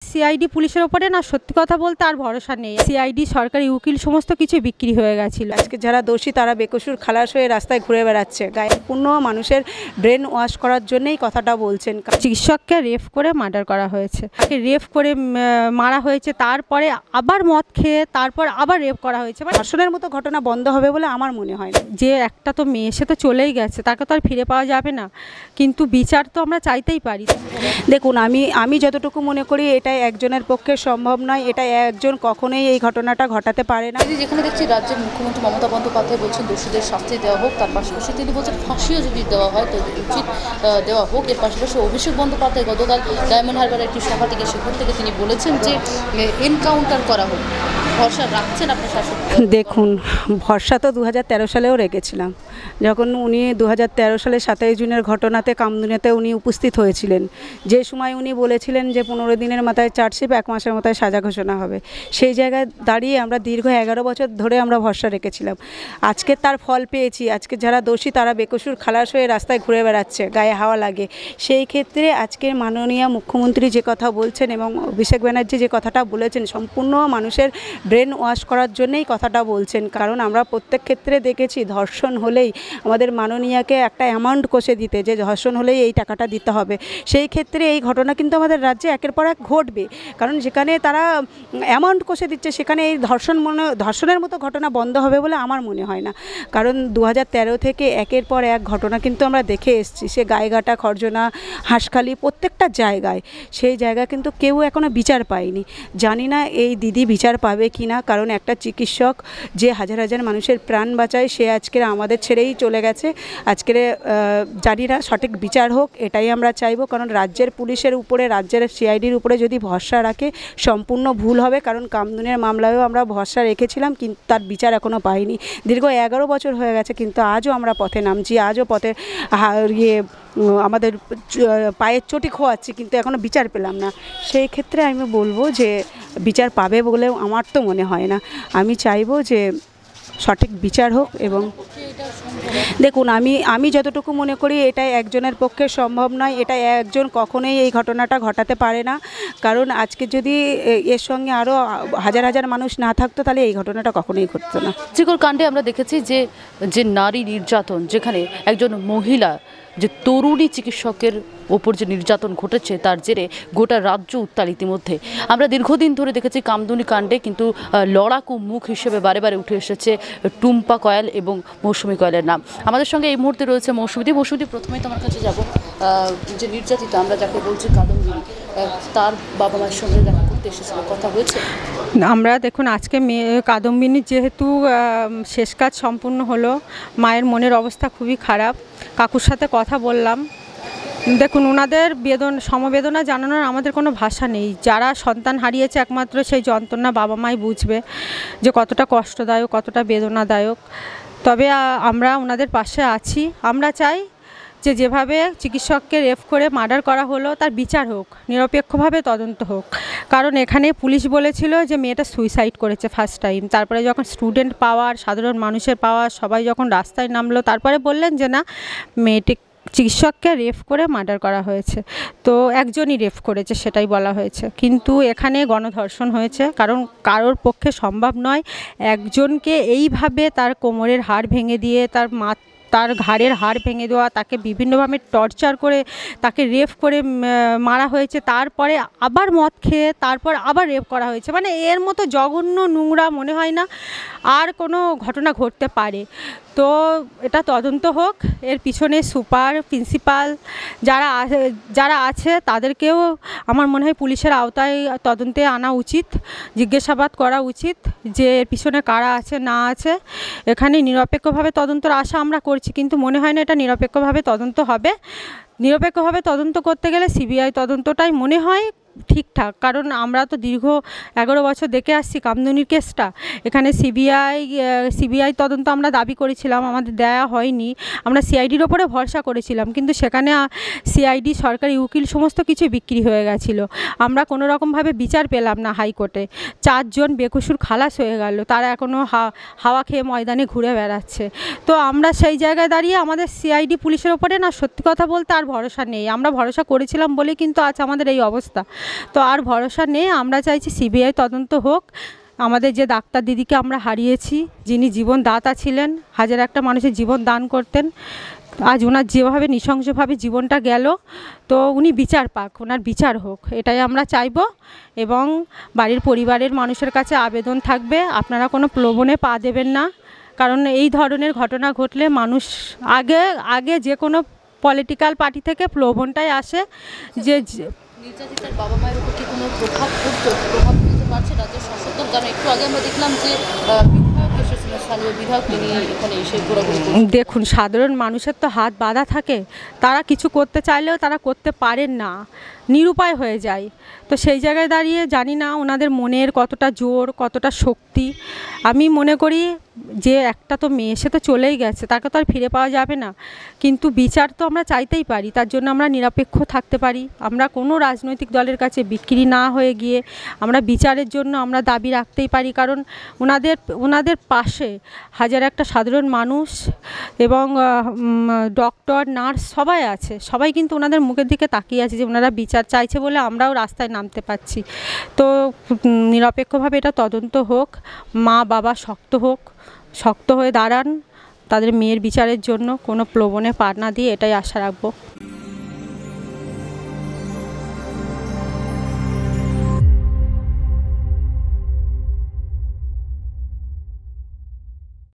CID পুলিশের ওপরে না সত্যি কথা বলতে আর ভরসা নেই। সিআইডি সরকারি উকিল সমস্ত কিছু বিক্রি হয়ে গেছিল। আজকে যারা দোষী তারা বেকসুর খালাস হয়ে রাস্তায় ঘুরে বেড়াচ্ছে, গায়ে পূর্ণ মানুষের ব্রেন ওয়াশ করার জন্যই কথাটা বলছেন। চিকিৎসককে রেপ করে মার্ডার করা হয়েছে, তাকে রেপ করে মারা হয়েছে, তারপরে আবার মদ খেয়ে তারপর আবার রেপ করা হয়েছে। ধর্ষণের মতো ঘটনা বন্ধ হবে বলে আমার মনে হয় না। যে একটা তো মেয়ে, সে তো চলেই গেছে, তাকে তো আর ফিরে পাওয়া যাবে না, কিন্তু বিচার তো আমরা চাইতেই পারি। দেখুন, আমি যতটুকু মনে করি এটা একজনের পক্ষে সম্ভব নয়, এটা একজন কখনোই এই ঘটনাটা ঘটাতে পারে না। যেখানে দেখছি রাজ্যের মুখ্যমন্ত্রী মমতা বন্দ্যোপাধ্যায় বলছেন দোষীদের শাস্তি দেওয়া হোক, তার পাশাপাশি তিনি বলছেন ফাঁসিও যদি দেওয়া হয় তো উচিত দেওয়া হোক। এর পাশাপাশি অভিষেক বন্দ্যোপাধ্যায় গতকাল ডায়মন্ড হারবার একটি সভা থেকে সেখান থেকে তিনি বলেছেন যে এনকাউন্টার করা হোক। ভরসা রাখছেন আপনার শাসক? দেখুন, ভরসা তো 2013 সালেও রেখেছিলাম, যখন উনি 2013 সালের 27 জুনের ঘটনাতে কামদুনিতে উনি উপস্থিত হয়েছিলেন। যে সময় উনি বলেছিলেন যে 15 দিনের মাথায় চার্জশিট, 1 মাসের মাথায় সাজা ঘোষণা হবে, সেই জায়গায় দাঁড়িয়ে আমরা দীর্ঘ 11 বছর ধরে আমরা ভরসা রেখেছিলাম। আজকে তার ফল পেয়েছি। আজকে যারা দোষী তারা বেকসুর খালাস হয়ে রাস্তায় ঘুরে বেড়াচ্ছে, গায়ে হাওয়া লাগে। সেই ক্ষেত্রে আজকের মাননীয় মুখ্যমন্ত্রী যে কথা বলছেন এবং অভিষেক ব্যানার্জি যে কথাটা বলেছেন, সম্পূর্ণ মানুষের ব্রেন ওয়াশ করার জন্যই কথাটা বলছেন। কারণ আমরা প্রত্যেক ক্ষেত্রে দেখেছি ধর্ষণ হলেই আমাদের মাননীয়াকে একটা অ্যামাউন্ট কষে দিতে, যে ধর্ষণ হলেই এই টাকাটা দিতে হবে। সেই ক্ষেত্রে এই ঘটনা কিন্তু আমাদের রাজ্যে একের পর এক ঘটবে, কারণ যেখানে তারা অ্যামাউন্ট কষে দিচ্ছে সেখানে এই ধর্ষণের মতো ঘটনা বন্ধ হবে বলে আমার মনে হয় না। কারণ 2013 থেকে একের পর এক ঘটনা কিন্তু আমরা দেখে এসেছি, সে গায়েঘাটা, খরজনা, হাঁসখালি, প্রত্যেকটা জায়গায় সেই জায়গা কিন্তু কেউ এখনও বিচার পায়নি। জানি না এই দিদি বিচার পাবে কি না, কারণ একটা চিকিৎসক যে হাজার হাজার মানুষের প্রাণ বাঁচায় সে আজকের আমাদের ছেড়েই চলে গেছে। আজকের জানি না সঠিক বিচার হোক, এটাই আমরা চাইবো। কারণ রাজ্যের পুলিশের উপরে, রাজ্যের সিআইডির উপরে যদি ভরসা রাখে সম্পূর্ণ ভুল হবে। কারণ কামদুনের মামলায়ও আমরা ভরসা রেখেছিলাম, কিন্তু তার বিচার এখনও পাইনি। দীর্ঘ 11 বছর হয়ে গেছে, কিন্তু আজও আমরা পথে নামছি, আজও পথে আমাদের পায়ের চটি খোয়াচ্ছি, কিন্তু এখনও বিচার পেলাম না। সেই ক্ষেত্রে আমি বলবো যে বিচার পাবে বলেও আমার তো মনে হয় না। আমি চাইবো যে সঠিক বিচার হোক। এবং দেখুন, আমি যতটুকু মনে করি এটা একজনের পক্ষে সম্ভব নয়, এটা একজন কখনোই এই ঘটনাটা ঘটাতে পারে না। কারণ আজকে যদি এর সঙ্গে আরও হাজার হাজার মানুষ না থাকতো তাহলে এই ঘটনাটা কখনোই ঘটতো না। চিকর কাণ্ডে আমরা দেখেছি যে নারী নির্যাতন, যেখানে একজন মহিলা, যে তরুণী চিকিৎসকের ওপর যে নির্যাতন ঘটেছে তার জেরে গোটা রাজ্য উত্তাল। ইতিমধ্যে আমরা দীর্ঘদিন ধরে দেখেছি কামদুনি কাণ্ডে কিন্তু লড়াকু মুখ হিসেবে বারে বারে উঠে এসেছে টুম্পা কয়াল এবং মৌসুমী কয়ালের নাম। আমাদের সঙ্গে এই মুহূর্তে রয়েছে মৌসুমী। প্রথমেই তোমার কাছে যাব, যে নির্যাতিতা আমরা যাকে বলছি কাদম্বিনী, তার বাবা মায়ের সঙ্গে দেখা করতে এসেছিল, কথা হয়েছে? আমরা দেখুন, আজকে কাদম্বিনীর যেহেতু শেষ কাজ সম্পূর্ণ হলো, মায়ের মনের অবস্থা খুবই খারাপ। কাকুর সাথে কথা বললাম। দেখুন, ওনাদের সমবেদনা জানানোর আমাদের কোনো ভাষা নেই। যারা সন্তান হারিয়েছে একমাত্র সেই যন্ত্রণা বাবা মাই বুঝবে যে কতটা কষ্টদায়ক, কতটা বেদনাদায়ক। তবে আমরা ওনাদের পাশে আছি। আমরা চাই যে যেভাবে চিকিৎসককে রেপ করে মার্ডার করা হলো তার বিচার হোক, নিরপেক্ষভাবে তদন্ত হোক। কারণ এখানে পুলিশ বলেছিল যে মেয়েটা সুইসাইড করেছে ফার্স্ট টাইম। তারপরে যখন স্টুডেন্ট পাওয়ার, সাধারণ মানুষের পাওয়ার, সবাই যখন রাস্তায় নামলো, তারপরে বললেন যে না, মেয়েটি চিকিৎসককে রেপ করে মার্ডার করা হয়েছে। তো একজনই রেপ করেছে সেটাই বলা হয়েছে, কিন্তু এখানে গণধর্ষণ হয়েছে। কারণ কারোর পক্ষে সম্ভব নয় একজনকে এইভাবে তার কোমরের হাড় ভেঙে দিয়ে, তার ঘাড়ের হাড় ভেঙে দেওয়া, তাকে বিভিন্নভাবে টর্চার করে তাকে রেপ করে মারা হয়েছে, তারপরে আবার মদ খেয়ে তারপর আবার রেপ করা হয়েছে। মানে এর মতো জঘন্য, নোংরা মনে হয় না আর কোনো ঘটনা ঘটতে পারে। তো এটা তদন্ত হোক, এর পিছনে সুপার, প্রিন্সিপাল যারা আছে তাদেরকেও আমার মনে হয় পুলিশের আওতায় তদন্তে আনা উচিত, জিজ্ঞাসাবাদ করা উচিত যে এর পিছনে কারা আছে না আছে। এখানে নিরপেক্ষভাবে তদন্তের আশা আমরা করছি, কিন্তু মনে হয় না এটা নিরপেক্ষভাবে তদন্ত হবে। নিরপেক্ষভাবে তদন্ত করতে গেলে সিবিআই তদন্তটাই মনে হয় ঠিকঠাক। কারণ আমরা তো দীর্ঘ 11 বছর দেখে আসছি কামদুনির কেসটা। এখানে সিবিআই তদন্ত আমরা দাবি করেছিলাম, আমাদের দেয়া হয়নি। আমরা সিআইডির ওপরে ভরসা করেছিলাম, কিন্তু সেখানে সিআইডি সরকারি উকিল সমস্ত কিছু বিক্রি হয়ে গেছিলো। আমরা কোনো রকমভাবে বিচার পেলাম না হাইকোর্টে। 4 জন বেকসুর খালাস হয়ে গেল, তারা এখনও হাওয়া খেয়ে ময়দানে ঘুরে বেড়াচ্ছে। তো আমরা সেই জায়গায় দাঁড়িয়ে আমাদের সিআইডি পুলিশের ওপরে না সত্যি কথা বলতে আর ভরসা নেই। আমরা ভরসা করেছিলাম বলেই কিন্তু আজ আমাদের এই অবস্থা। তো আর ভরসা নেই। আমরা চাইছি সিবিআই তদন্ত হোক। আমাদের যে ডাক্তার দিদিকে আমরা হারিয়েছি, যিনি জীবনদাতা ছিলেন, হাজার একটা মানুষের জীবন দান করতেন, আজ ওনার যেভাবে নৃশংসভাবে জীবনটা গেল, তো উনি বিচার পাক, ওনার বিচার হোক, এটাই আমরা চাইব। এবং বাড়ির পরিবারের মানুষের কাছে আবেদন থাকবে, আপনারা কোনো প্রলোভনে পা দেবেন না। কারণ এই ধরনের ঘটনা ঘটলে মানুষ আগে আগে যে কোনো পলিটিক্যাল পার্টি থেকে প্রলোভনটাই আসে যে নির্যাতিতার বাবা মায়ের উপর কি কোনো প্রভাব ফেলতে পারছে রাজ্যের শাসক? কারণ একটু আগে আমরা দেখলাম যে বিধায়ক এসেছিলেন, স্থানীয় বিধায়ক, তিনি এখানে এসে ঘোরাঘুরি করছেন। দেখুন, সাধারণ মানুষের তো হাত বাঁধা থাকে, তারা কিছু করতে চাইলেও তারা করতে পারেন না, নিরুপায় হয়ে যায়। তো সেই জায়গায় দাঁড়িয়ে জানি না ওনাদের মনের কতটা জোর, কতটা শক্তি। আমি মনে করি যে একটা তো মেয়ে, সে তো চলেই গেছে, তাকে তো আর ফিরে পাওয়া যাবে না, কিন্তু বিচার তো আমরা চাইতেই পারি। তার জন্য আমরা নিরপেক্ষ থাকতে পারি, আমরা কোনো রাজনৈতিক দলের কাছে বিক্রি না হয়ে গিয়ে আমরা বিচারের জন্য আমরা দাবি রাখতেই পারি। কারণ ওনাদের পাশে হাজার একটা সাধারণ মানুষ এবং ডক্টর, নার্স সবাই আছে, সবাই কিন্তু ওনাদের মুখের দিকে তাকিয়ে আছে যে ওনারা বিচার চাইছে বলে আমরাও রাস্তায় নামতে পারছি। তো নিরপেক্ষভাবে এটা তদন্ত হোক, মা বাবা শক্ত হয়ে দাঁড়ান তাদের মেয়ের বিচারের জন্য, কোনো প্রলোভনে পা না দিয়ে, এটাই আশা রাখবো।